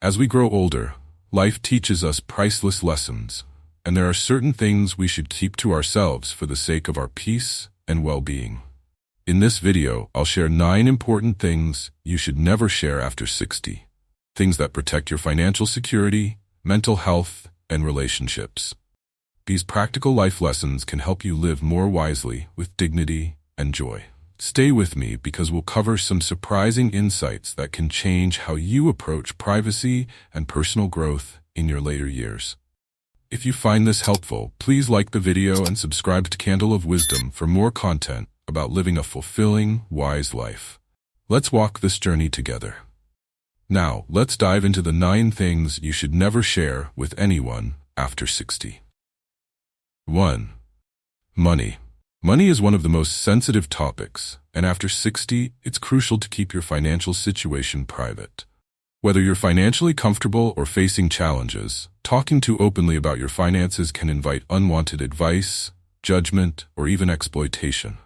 As we grow older, life teaches us priceless lessons, and there are certain things we should keep to ourselves for the sake of our peace and well-being. In this video, I'll share 9 important things you should never share after 60. Things that protect your financial security, mental health, and relationships. These practical life lessons can help you live more wisely with dignity and joy. Stay with me because we'll cover some surprising insights that can change how you approach privacy and personal growth in your later years. If you find this helpful, please like the video and subscribe to Candle of Wisdom for more content about living a fulfilling, wise life. Let's walk this journey together. Now, let's dive into the 9 things you should never share with anyone after 60. 1. Money. Money is one of the most sensitive topics, and after 60, it's crucial to keep your financial situation private. Whether you're financially comfortable or facing challenges, talking too openly about your finances can invite unwanted advice, judgment, or even exploitation.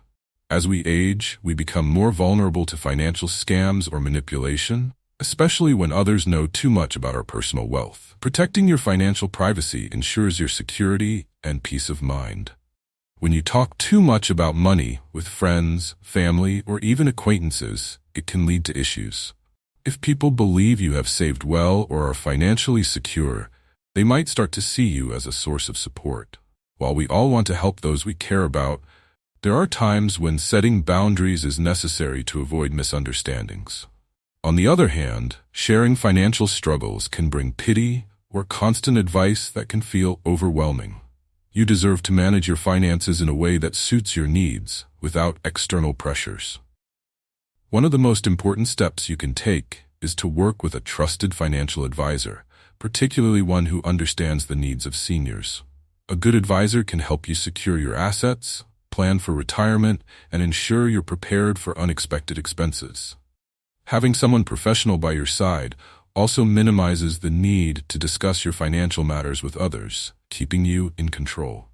As we age, we become more vulnerable to financial scams or manipulation, especially when others know too much about our personal wealth. Protecting your financial privacy ensures your security and peace of mind. When you talk too much about money with friends, family, or even acquaintances, it can lead to issues. If people believe you have saved well or are financially secure, they might start to see you as a source of support. While we all want to help those we care about, there are times when setting boundaries is necessary to avoid misunderstandings. On the other hand, sharing financial struggles can bring pity or constant advice that can feel overwhelming. You deserve to manage your finances in a way that suits your needs without external pressures. One of the most important steps you can take is to work with a trusted financial advisor, particularly one who understands the needs of seniors. A good advisor can help you secure your assets, plan for retirement, and ensure you're prepared for unexpected expenses. Having someone professional by your side also minimizes the need to discuss your financial matters with others, keeping you in control.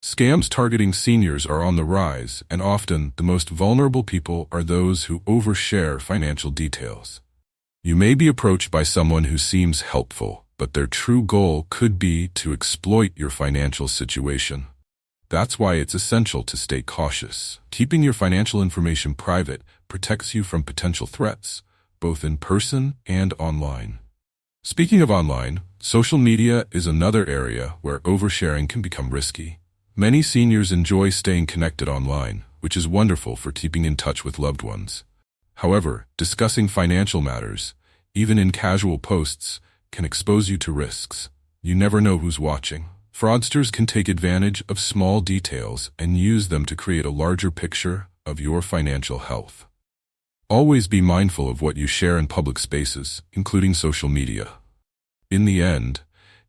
Scams targeting seniors are on the rise, and often the most vulnerable people are those who overshare financial details. You may be approached by someone who seems helpful, but their true goal could be to exploit your financial situation. That's why it's essential to stay cautious. Keeping your financial information private protects you from potential threats, both in person and online. Speaking of online, social media is another area where oversharing can become risky. Many seniors enjoy staying connected online, which is wonderful for keeping in touch with loved ones. However, discussing financial matters, even in casual posts, can expose you to risks. You never know who's watching. Fraudsters can take advantage of small details and use them to create a larger picture of your financial health. Always be mindful of what you share in public spaces, including social media. In the end,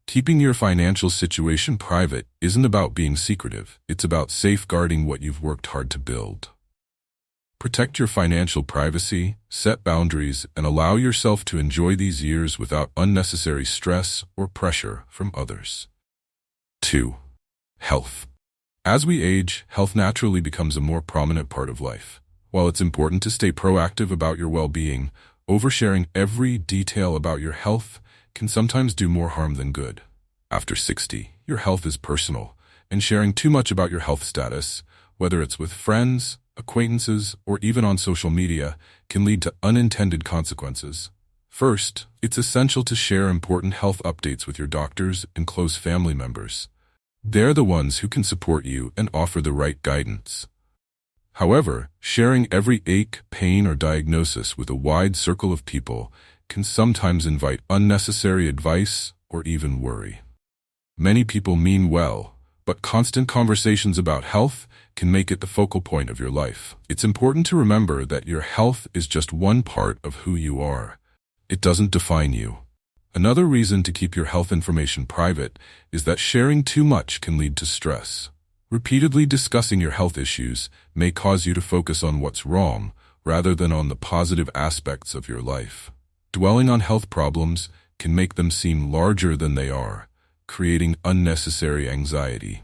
keeping your financial situation private isn't about being secretive. It's about safeguarding what you've worked hard to build. Protect your financial privacy, set boundaries, and allow yourself to enjoy these years without unnecessary stress or pressure from others. 2. Health. As we age, health naturally becomes a more prominent part of life. While it's important to stay proactive about your well-being, oversharing every detail about your health can sometimes do more harm than good. After 60, your health is personal, and sharing too much about your health status, whether it's with friends, acquaintances, or even on social media, can lead to unintended consequences. First, it's essential to share important health updates with your doctors and close family members. They're the ones who can support you and offer the right guidance. However, sharing every ache, pain, or diagnosis with a wide circle of people can sometimes invite unnecessary advice or even worry. Many people mean well, but constant conversations about health can make it the focal point of your life. It's important to remember that your health is just one part of who you are. It doesn't define you. Another reason to keep your health information private is that sharing too much can lead to stress. Repeatedly discussing your health issues may cause you to focus on what's wrong rather than on the positive aspects of your life. Dwelling on health problems can make them seem larger than they are, creating unnecessary anxiety.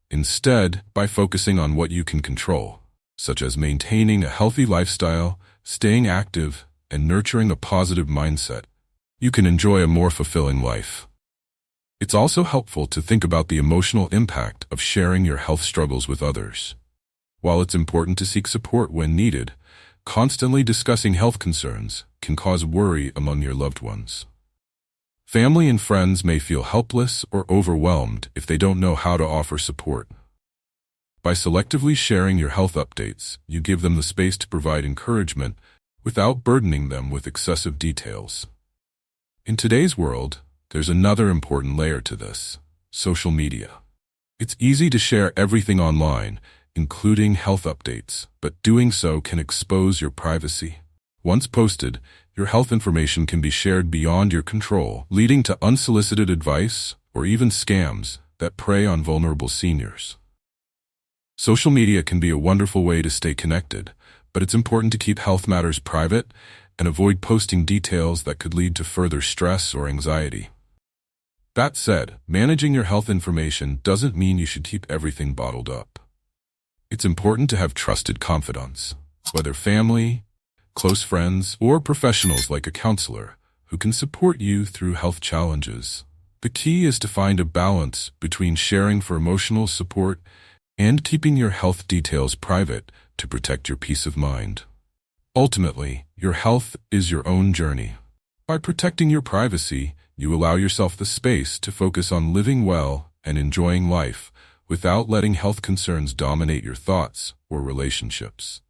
Instead, by focusing on what you can control, such as maintaining a healthy lifestyle, staying active, and nurturing a positive mindset, you can enjoy a more fulfilling life. It's also helpful to think about the emotional impact of sharing your health struggles with others. While it's important to seek support when needed, constantly discussing health concerns can cause worry among your loved ones. Family and friends may feel helpless or overwhelmed if they don't know how to offer support. By selectively sharing your health updates, you give them the space to provide encouragement without burdening them with excessive details. In today's world, there's another important layer to this: social media. It's easy to share everything online, including health updates, but doing so can expose your privacy. Once posted, your health information can be shared beyond your control, leading to unsolicited advice or even scams that prey on vulnerable seniors. Social media can be a wonderful way to stay connected, but it's important to keep health matters private and avoid posting details that could lead to further stress or anxiety. That said, managing your health information doesn't mean you should keep everything bottled up. It's important to have trusted confidants, whether family, close friends, or professionals like a counselor who can support you through health challenges. The key is to find a balance between sharing for emotional support and keeping your health details private to protect your peace of mind. Ultimately, your health is your own journey. By protecting your privacy, you allow yourself the space to focus on living well and enjoying life without letting health concerns dominate your thoughts or relationships.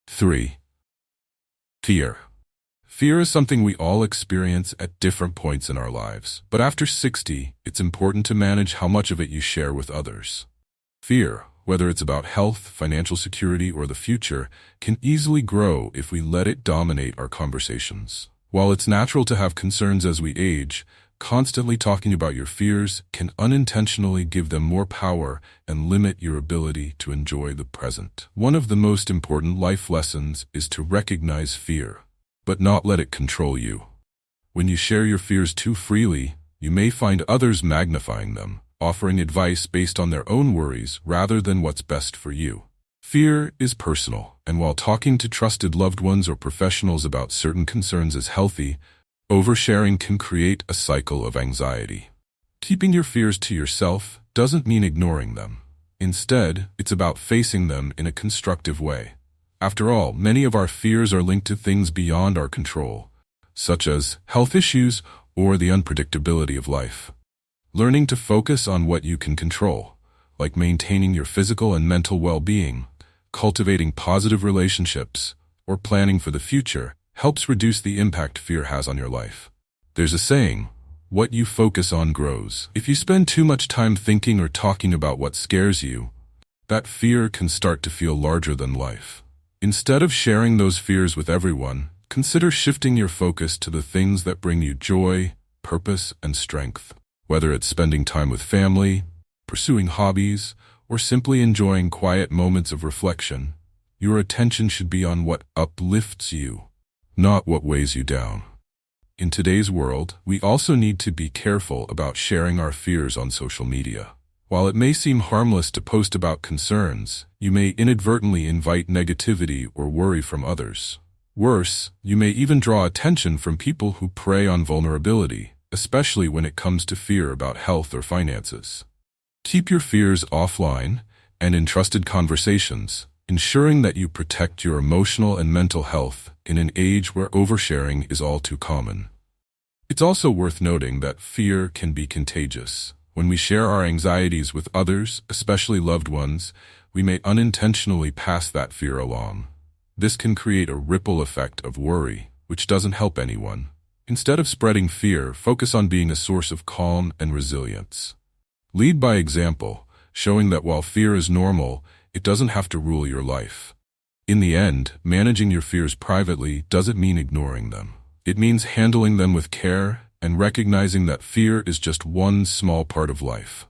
3. Fear. Fear is something we all experience at different points in our lives, but after 60, it's important to manage how much of it you share with others. Fear, whether it's about health, financial security, or the future, can easily grow if we let it dominate our conversations. While it's natural to have concerns as we age, constantly talking about your fears can unintentionally give them more power and limit your ability to enjoy the present. One of the most important life lessons is to recognize fear, but not let it control you. When you share your fears too freely, you may find others magnifying them, offering advice based on their own worries rather than what's best for you. Fear is personal, and while talking to trusted loved ones or professionals about certain concerns is healthy, oversharing can create a cycle of anxiety. Keeping your fears to yourself doesn't mean ignoring them. Instead, it's about facing them in a constructive way. After all, many of our fears are linked to things beyond our control, such as health issues or the unpredictability of life. Learning to focus on what you can control, like maintaining your physical and mental well-being, cultivating positive relationships, or planning for the future, helps reduce the impact fear has on your life. There's a saying, what you focus on grows. If you spend too much time thinking or talking about what scares you, that fear can start to feel larger than life. Instead of sharing those fears with everyone, consider shifting your focus to the things that bring you joy, purpose, and strength. Whether it's spending time with family, pursuing hobbies, or simply enjoying quiet moments of reflection, your attention should be on what uplifts you, not what weighs you down. In today's world, we also need to be careful about sharing our fears on social media. While it may seem harmless to post about concerns, you may inadvertently invite negativity or worry from others. Worse, you may even draw attention from people who prey on vulnerability, especially when it comes to fear about health or finances. Keep your fears offline and in trusted conversations, ensuring that you protect your emotional and mental health in an age where oversharing is all too common. It's also worth noting that fear can be contagious. When we share our anxieties with others, especially loved ones, we may unintentionally pass that fear along. This can create a ripple effect of worry, which doesn't help anyone. Instead of spreading fear, focus on being a source of calm and resilience. Lead by example, showing that while fear is normal, it doesn't have to rule your life. In the end, managing your fears privately doesn't mean ignoring them. It means handling them with care and recognizing that fear is just one small part of life.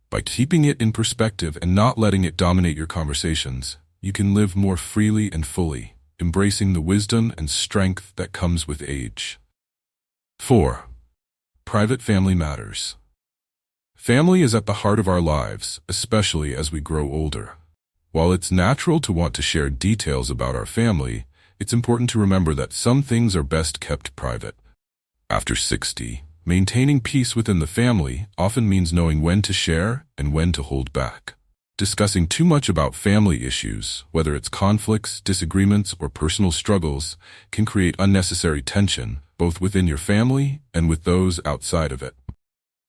By keeping it in perspective and not letting it dominate your conversations, you can live more freely and fully, embracing the wisdom and strength that comes with age. 4. Private family matters. Family is at the heart of our lives, especially as we grow older. While it's natural to want to share details about our family, it's important to remember that some things are best kept private. After 60, maintaining peace within the family often means knowing when to share and when to hold back. Discussing too much about family issues, whether it's conflicts, disagreements, or personal struggles, can create unnecessary tension, both within your family and with those outside of it.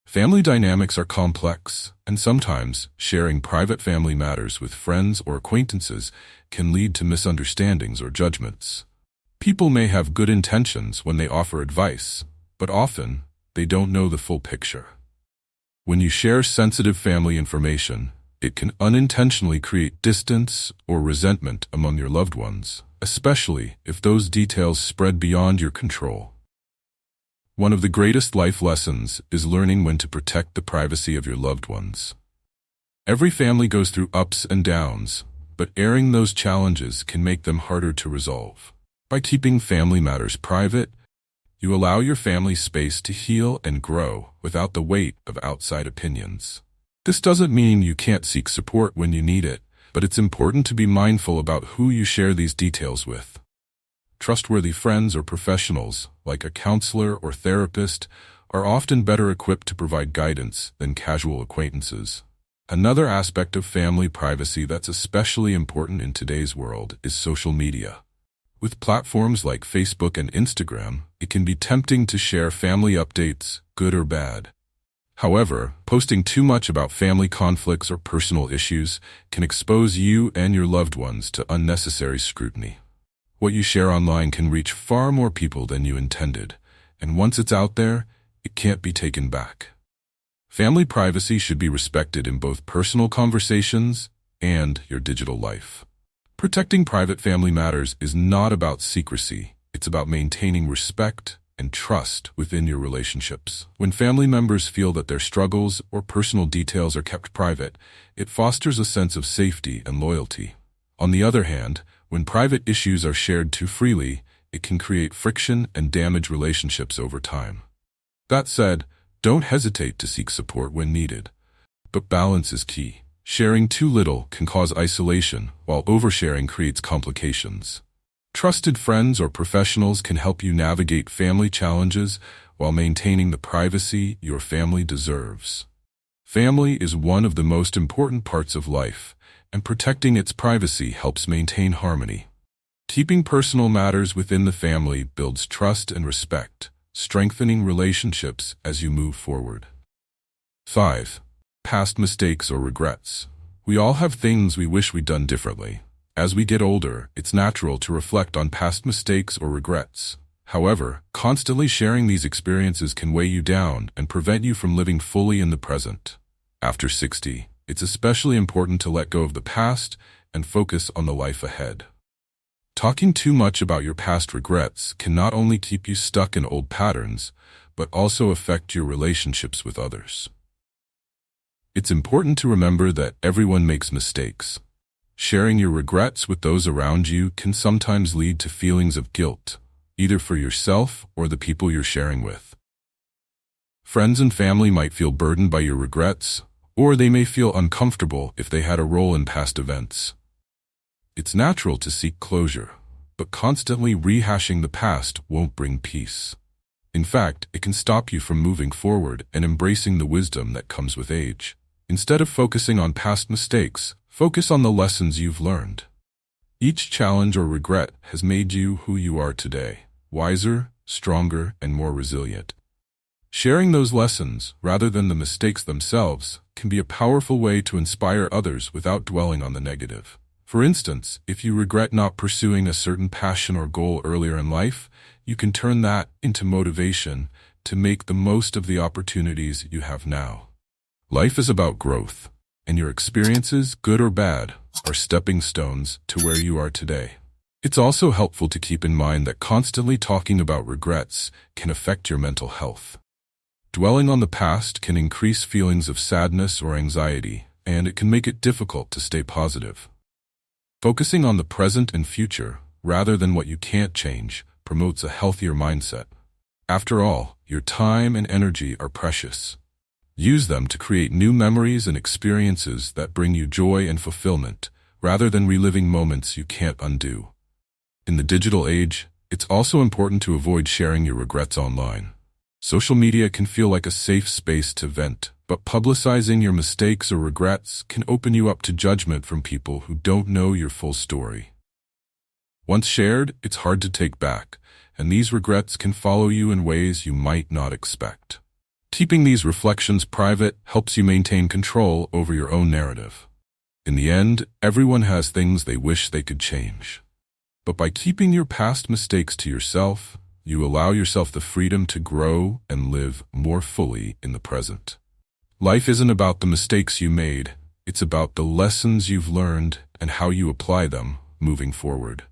Family dynamics are complex, and sometimes sharing private family matters with friends or acquaintances can lead to misunderstandings or judgments. People may have good intentions when they offer advice, but often they don't know the full picture. When you share sensitive family information, it can unintentionally create distance or resentment among your loved ones, especially if those details spread beyond your control. One of the greatest life lessons is learning when to protect the privacy of your loved ones. Every family goes through ups and downs, but airing those challenges can make them harder to resolve. By keeping family matters private, you allow your family space to heal and grow without the weight of outside opinions. This doesn't mean you can't seek support when you need it, but it's important to be mindful about who you share these details with. Trustworthy friends or professionals, like a counselor or therapist, are often better equipped to provide guidance than casual acquaintances. Another aspect of family privacy that's especially important in today's world is social media. With platforms like Facebook and Instagram, it can be tempting to share family updates, good or bad. However, posting too much about family conflicts or personal issues can expose you and your loved ones to unnecessary scrutiny. What you share online can reach far more people than you intended, and once it's out there, it can't be taken back. Family privacy should be respected in both personal conversations and your digital life. Protecting private family matters is not about secrecy, it's about maintaining respect and trust within your relationships. When family members feel that their struggles or personal details are kept private, it fosters a sense of safety and loyalty. On the other hand, when private issues are shared too freely, it can create friction and damage relationships over time. That said, don't hesitate to seek support when needed. But balance is key. Sharing too little can cause isolation, while oversharing creates complications. Trusted friends or professionals can help you navigate family challenges while maintaining the privacy your family deserves. Family is one of the most important parts of life, and protecting its privacy helps maintain harmony. Keeping personal matters within the family builds trust and respect, strengthening relationships as you move forward. 5. Past mistakes or regrets. We all have things we wish we'd done differently. As we get older, it's natural to reflect on past mistakes or regrets. However, constantly sharing these experiences can weigh you down and prevent you from living fully in the present. After 60, it's especially important to let go of the past and focus on the life ahead. Talking too much about your past regrets can not only keep you stuck in old patterns, but also affect your relationships with others. It's important to remember that everyone makes mistakes. Sharing your regrets with those around you can sometimes lead to feelings of guilt, either for yourself or the people you're sharing with. Friends and family might feel burdened by your regrets, or they may feel uncomfortable if they had a role in past events. It's natural to seek closure, but constantly rehashing the past won't bring peace. In fact, it can stop you from moving forward and embracing the wisdom that comes with age. Instead of focusing on past mistakes, focus on the lessons you've learned. Each challenge or regret has made you who you are today, wiser, stronger, and more resilient. Sharing those lessons, rather than the mistakes themselves, can be a powerful way to inspire others without dwelling on the negative. For instance, if you regret not pursuing a certain passion or goal earlier in life, you can turn that into motivation to make the most of the opportunities you have now. Life is about growth, and your experiences, good or bad, are stepping stones to where you are today. It's also helpful to keep in mind that constantly talking about regrets can affect your mental health. Dwelling on the past can increase feelings of sadness or anxiety, and it can make it difficult to stay positive. Focusing on the present and future, rather than what you can't change, promotes a healthier mindset. After all, your time and energy are precious. Use them to create new memories and experiences that bring you joy and fulfillment, rather than reliving moments you can't undo. In the digital age, it's also important to avoid sharing your regrets online. Social media can feel like a safe space to vent, but publicizing your mistakes or regrets can open you up to judgment from people who don't know your full story. Once shared, it's hard to take back, and these regrets can follow you in ways you might not expect. Keeping these reflections private helps you maintain control over your own narrative. In the end, everyone has things they wish they could change. But by keeping your past mistakes to yourself, you allow yourself the freedom to grow and live more fully in the present. Life isn't about the mistakes you made, it's about the lessons you've learned and how you apply them moving forward.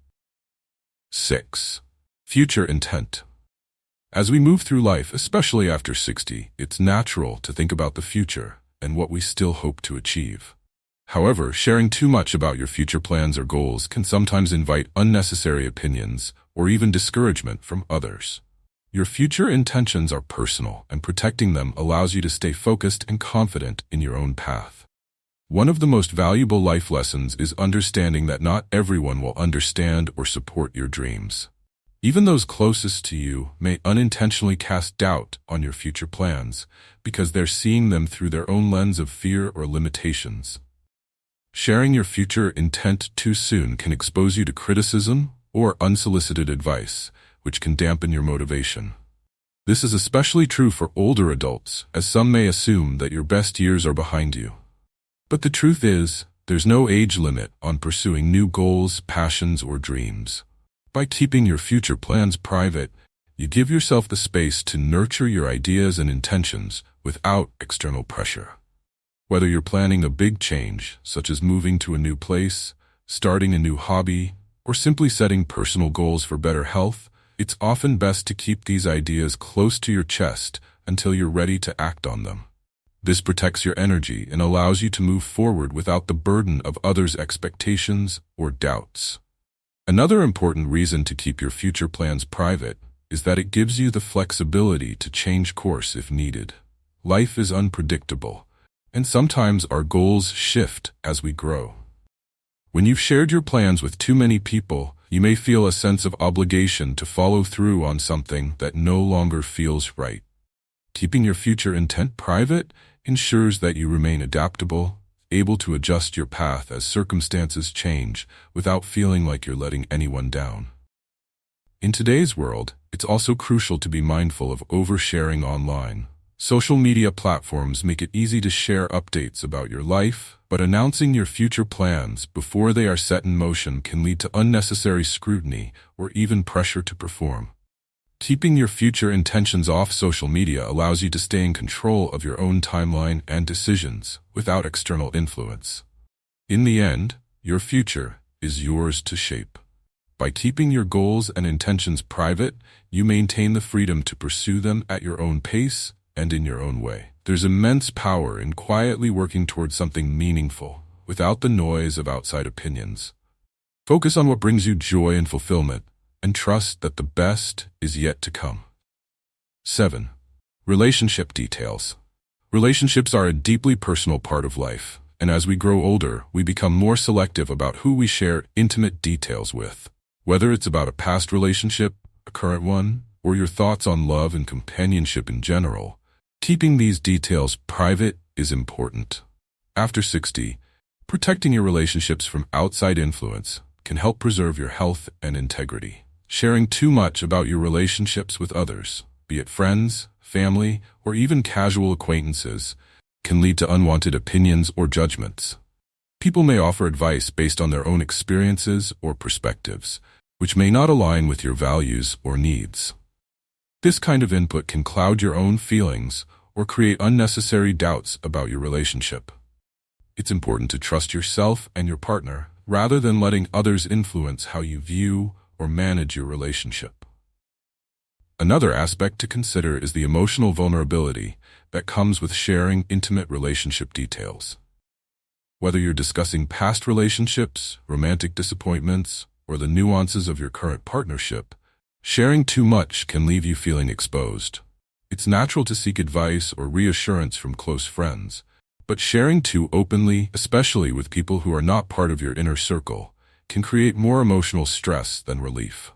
6. Future intent. As we move through life, especially after 60, it's natural to think about the future and what we still hope to achieve. However, sharing too much about your future plans or goals can sometimes invite unnecessary opinions or even discouragement from others. Your future intentions are personal, and protecting them allows you to stay focused and confident in your own path. One of the most valuable life lessons is understanding that not everyone will understand or support your dreams. Even those closest to you may unintentionally cast doubt on your future plans because they're seeing them through their own lens of fear or limitations. Sharing your future intent too soon can expose you to criticism or unsolicited advice, which can dampen your motivation. This is especially true for older adults, as some may assume that your best years are behind you. But the truth is, there's no age limit on pursuing new goals, passions, or dreams. By keeping your future plans private, you give yourself the space to nurture your ideas and intentions without external pressure. Whether you're planning a big change, such as moving to a new place, starting a new hobby, or simply setting personal goals for better health, it's often best to keep these ideas close to your chest until you're ready to act on them. This protects your energy and allows you to move forward without the burden of others' expectations or doubts. Another important reason to keep your future plans private is that it gives you the flexibility to change course if needed. Life is unpredictable, and sometimes our goals shift as we grow. When you've shared your plans with too many people, you may feel a sense of obligation to follow through on something that no longer feels right. Keeping your future intent private ensures that you remain adaptable, able to adjust your path as circumstances change without feeling like you're letting anyone down. In today's world, it's also crucial to be mindful of oversharing online. Social media platforms make it easy to share updates about your life, but announcing your future plans before they are set in motion can lead to unnecessary scrutiny or even pressure to perform. Keeping your future intentions off social media allows you to stay in control of your own timeline and decisions without external influence. In the end, your future is yours to shape. By keeping your goals and intentions private, you maintain the freedom to pursue them at your own pace and in your own way. There's immense power in quietly working towards something meaningful, without the noise of outside opinions. Focus on what brings you joy and fulfillment, and trust that the best is yet to come. 7. Relationship details. Relationships are a deeply personal part of life, and as we grow older, we become more selective about who we share intimate details with. Whether it's about a past relationship, a current one, or your thoughts on love and companionship in general, keeping these details private is important. After 60, protecting your relationships from outside influence can help preserve your health and integrity. Sharing too much about your relationships with others, be it friends, family, or even casual acquaintances, can lead to unwanted opinions or judgments. People may offer advice based on their own experiences or perspectives, which may not align with your values or needs. This kind of input can cloud your own feelings or create unnecessary doubts about your relationship. It's important to trust yourself and your partner rather than letting others influence how you view or manage your relationship. Another aspect to consider is the emotional vulnerability that comes with sharing intimate relationship details. Whether you're discussing past relationships, romantic disappointments, or the nuances of your current partnership, sharing too much can leave you feeling exposed. It's natural to seek advice or reassurance from close friends, but sharing too openly, especially with people who are not part of your inner circle, can create more emotional stress than relief.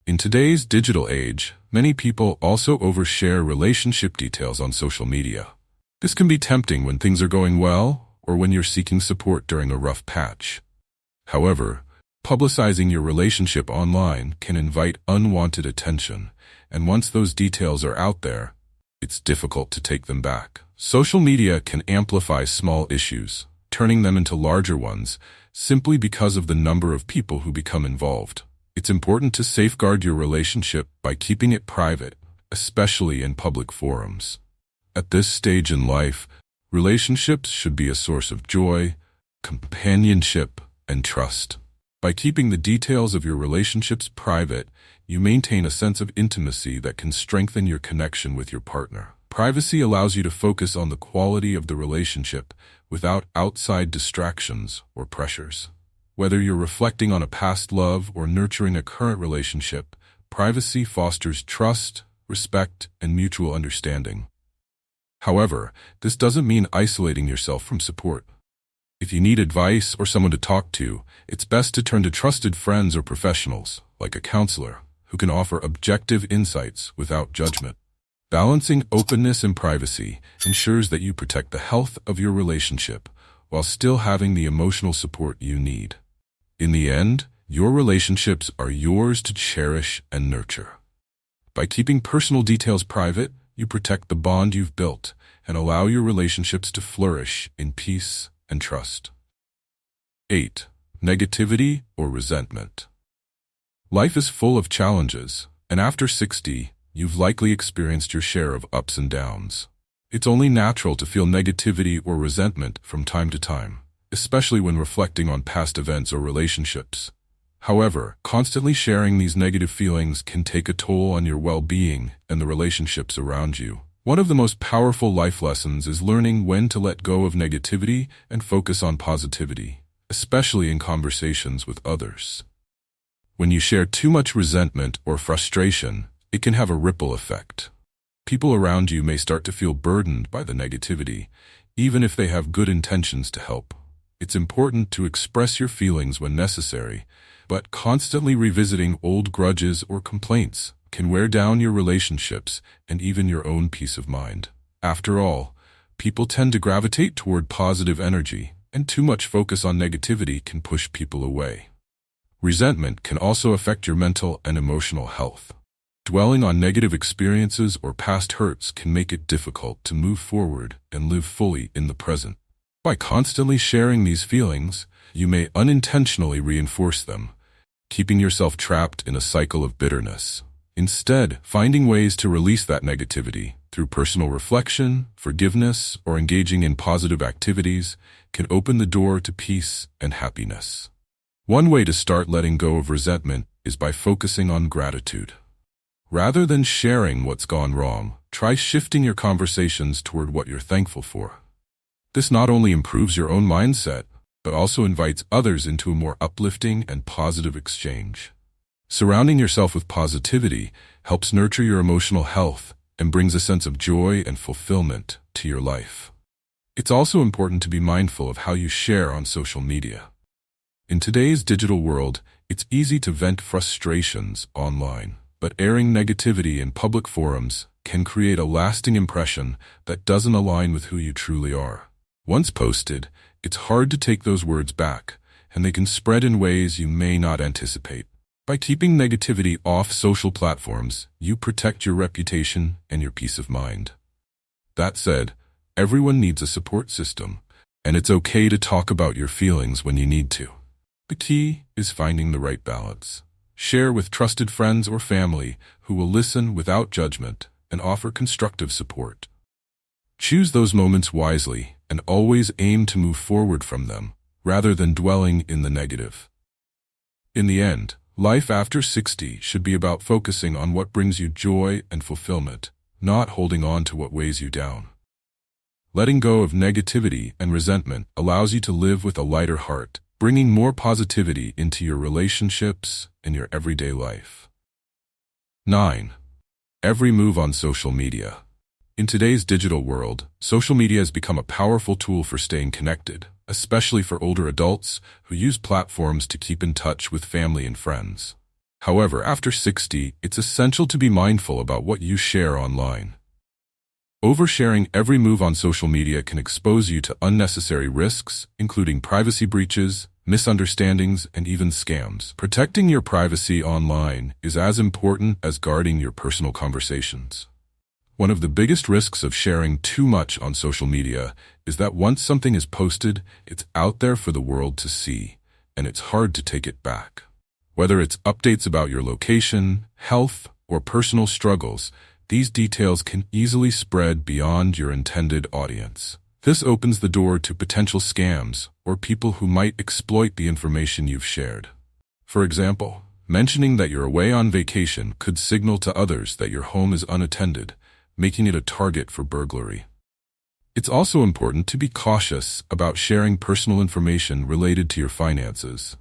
In today's digital age, many people also overshare relationship details on social media. This can be tempting when things are going well or when you're seeking support during a rough patch. However, publicizing your relationship online can invite unwanted attention, and once those details are out there, it's difficult to take them back. Social media can amplify small issues, turning them into larger ones, simply because of the number of people who become involved. It's important to safeguard your relationship by keeping it private, especially in public forums. At this stage in life, relationships should be a source of joy, companionship, and trust. By keeping the details of your relationships private, you maintain a sense of intimacy that can strengthen your connection with your partner. Privacy allows you to focus on the quality of the relationship without outside distractions or pressures. Whether you're reflecting on a past love or nurturing a current relationship, privacy fosters trust, respect, and mutual understanding. However, this doesn't mean isolating yourself from support. If you need advice or someone to talk to, it's best to turn to trusted friends or professionals, like a counselor, who can offer objective insights without judgment. Balancing openness and privacy ensures that you protect the health of your relationship while still having the emotional support you need. In the end, your relationships are yours to cherish and nurture. By keeping personal details private, you protect the bond you've built and allow your relationships to flourish in peace and trust. 8. Negativity or resentment. Life is full of challenges, and after 60, you've likely experienced your share of ups and downs. It's only natural to feel negativity or resentment from time to time, especially when reflecting on past events or relationships. However, constantly sharing these negative feelings can take a toll on your well-being and the relationships around you. One of the most powerful life lessons is learning when to let go of negativity and focus on positivity, especially in conversations with others. When you share too much resentment or frustration, it can have a ripple effect. People around you may start to feel burdened by the negativity, even if they have good intentions to help. It's important to express your feelings when necessary, but constantly revisiting old grudges or complaints can wear down your relationships and even your own peace of mind. After all, people tend to gravitate toward positive energy, and too much focus on negativity can push people away. Resentment can also affect your mental and emotional health. Dwelling on negative experiences or past hurts can make it difficult to move forward and live fully in the present. By constantly sharing these feelings, you may unintentionally reinforce them, keeping yourself trapped in a cycle of bitterness. Instead, finding ways to release that negativity through personal reflection, forgiveness, or engaging in positive activities can open the door to peace and happiness. One way to start letting go of resentment is by focusing on gratitude. Rather than sharing what's gone wrong, try shifting your conversations toward what you're thankful for. This not only improves your own mindset, but also invites others into a more uplifting and positive exchange. Surrounding yourself with positivity helps nurture your emotional health and brings a sense of joy and fulfillment to your life. It's also important to be mindful of how you share on social media. In today's digital world, it's easy to vent frustrations online, but airing negativity in public forums can create a lasting impression that doesn't align with who you truly are. Once posted, it's hard to take those words back, and they can spread in ways you may not anticipate. By keeping negativity off social platforms, you protect your reputation and your peace of mind. That said, everyone needs a support system, and it's okay to talk about your feelings when you need to. The key is finding the right balance. Share with trusted friends or family who will listen without judgment and offer constructive support. Choose those moments wisely and always aim to move forward from them, rather than dwelling in the negative. In the end, life after 60 should be about focusing on what brings you joy and fulfillment, not holding on to what weighs you down. Letting go of negativity and resentment allows you to live with a lighter heart, bringing more positivity into your relationships and your everyday life. 9. Every move on social media. In today's digital world, social media has become a powerful tool for staying connected, especially for older adults who use platforms to keep in touch with family and friends. However, after 60, it's essential to be mindful about what you share online. Oversharing every move on social media can expose you to unnecessary risks, including privacy breaches, misunderstandings, and even scams. Protecting your privacy online is as important as guarding your personal conversations. One of the biggest risks of sharing too much on social media is that once something is posted, it's out there for the world to see, and it's hard to take it back. Whether it's updates about your location, health, or personal struggles, these details can easily spread beyond your intended audience. This opens the door to potential scams or people who might exploit the information you've shared. For example, mentioning that you're away on vacation could signal to others that your home is unattended, making it a target for burglary. It's also important to be cautious about sharing personal information related to your finances.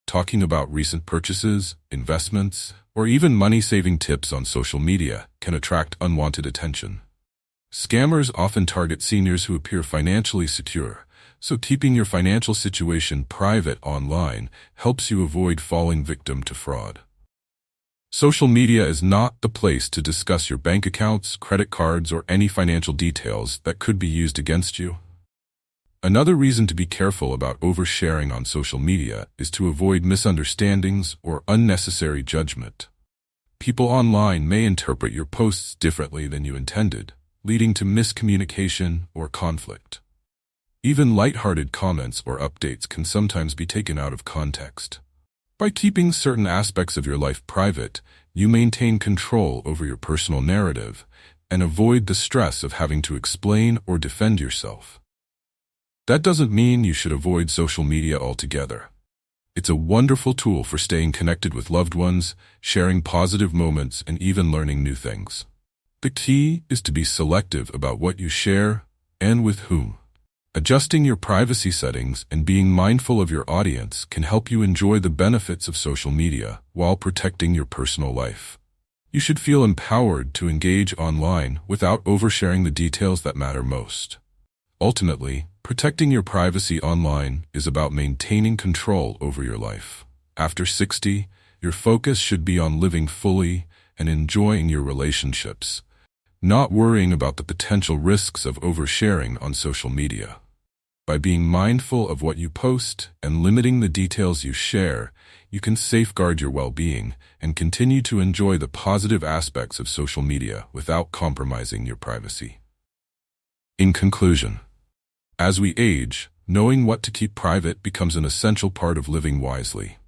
Talking about recent purchases, investments, or even money-saving tips on social media can attract unwanted attention. Scammers often target seniors who appear financially secure, so keeping your financial situation private online helps you avoid falling victim to fraud. Social media is not the place to discuss your bank accounts, credit cards, or any financial details that could be used against you. Another reason to be careful about oversharing on social media is to avoid misunderstandings or unnecessary judgment. People online may interpret your posts differently than you intended, leading to miscommunication or conflict. Even lighthearted comments or updates can sometimes be taken out of context. By keeping certain aspects of your life private, you maintain control over your personal narrative and avoid the stress of having to explain or defend yourself. That doesn't mean you should avoid social media altogether. It's a wonderful tool for staying connected with loved ones, sharing positive moments, and even learning new things. The key is to be selective about what you share and with whom. Adjusting your privacy settings and being mindful of your audience can help you enjoy the benefits of social media while protecting your personal life. You should feel empowered to engage online without oversharing the details that matter most. Ultimately, protecting your privacy online is about maintaining control over your life. After 60, your focus should be on living fully and enjoying your relationships, not worrying about the potential risks of oversharing on social media. By being mindful of what you post and limiting the details you share, you can safeguard your well-being and continue to enjoy the positive aspects of social media without compromising your privacy. In conclusion, as we age, knowing what to keep private becomes an essential part of living wisely.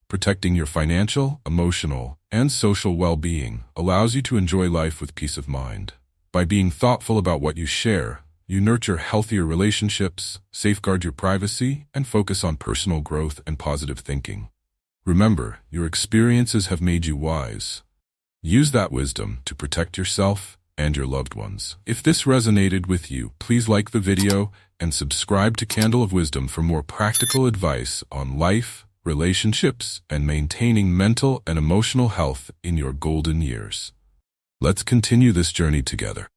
Protecting your financial, emotional, and social well-being allows you to enjoy life with peace of mind. By being thoughtful about what you share, you nurture healthier relationships, safeguard your privacy, and focus on personal growth and positive thinking. Remember, your experiences have made you wise. Use that wisdom to protect yourself and your loved ones. If this resonated with you, please like the video and subscribe to Candle of Wisdom for more practical advice on life, relationships, and maintaining mental and emotional health in your golden years. Let's continue this journey together.